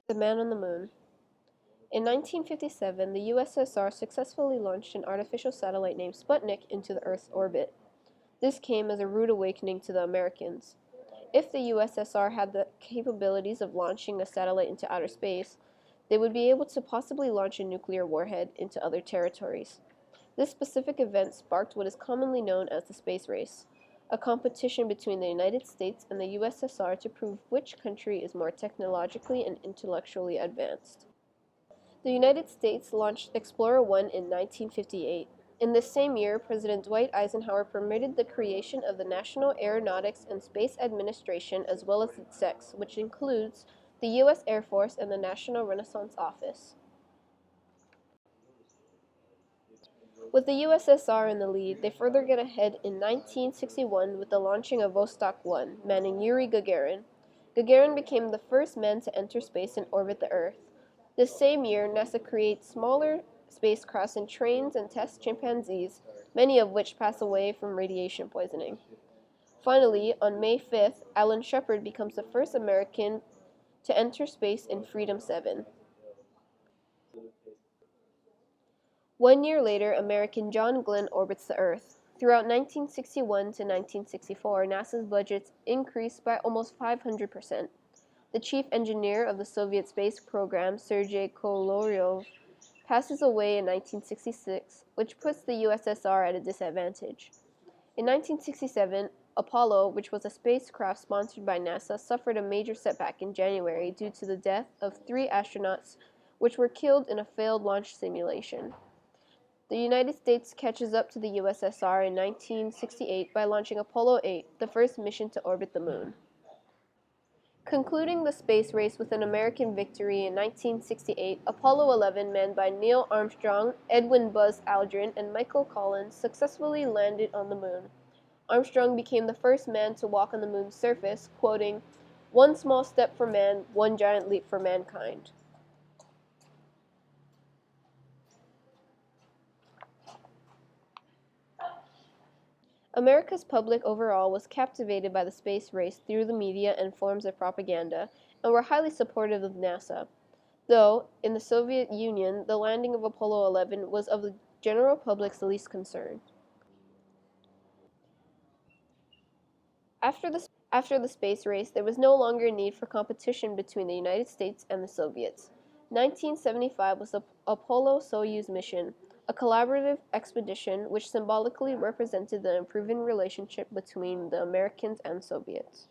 The Man on the Moon. In 1957, the USSR successfully launched an artificial satellite named Sputnik into the Earth's orbit. This came as a rude awakening to the Americans. If the USSR had the capabilities of launching a satellite into outer space, they would be able to possibly launch a nuclear warhead into other territories. This specific event sparked what is commonly known as the space race, a competition between the United States and the USSR to prove which country is more technologically and intellectually advanced. The United States launched Explorer 1 in 1958. In this same year, President Dwight Eisenhower permitted the creation of the National Aeronautics and Space Administration as well as its SEX, which includes the U.S. Air Force and the National Renaissance Office. With the USSR in the lead, they further get ahead in 1961 with the launching of Vostok 1, manning Yuri Gagarin. Gagarin became the first man to enter space and orbit the Earth. This same year, NASA creates smaller spacecrafts and trains and tests chimpanzees, many of which pass away from radiation poisoning. Finally, on May 5th, Alan Shepard becomes the first American to enter space in Freedom 7. 1 year later, American John Glenn orbits the Earth. Throughout 1961 to 1964, NASA's budgets increased by almost 500%. The chief engineer of the Soviet space program, Sergei Koloryov, passes away in 1966, which puts the USSR at a disadvantage. In 1967, Apollo, which was a spacecraft sponsored by NASA, suffered a major setback in January due to the death of 3 astronauts, which were killed in a failed launch simulation. The United States catches up to the USSR in 1968 by launching Apollo 8, the first mission to orbit the Moon. Concluding the space race with an American victory in 1968, Apollo 11, manned by Neil Armstrong, Edwin Buzz Aldrin, and Michael Collins, successfully landed on the Moon. Armstrong became the first man to walk on the Moon's surface, quoting, "One small step for man, one giant leap for mankind." America's public overall was captivated by the space race through the media and forms of propaganda, and were highly supportive of NASA. Though, in the Soviet Union, the landing of Apollo 11 was of the general public's least concern. After the space race, there was no longer a need for competition between the United States and the Soviets. 1975 was the Apollo-Soyuz mission, a collaborative expedition which symbolically represented the improving relationship between the Americans and Soviets.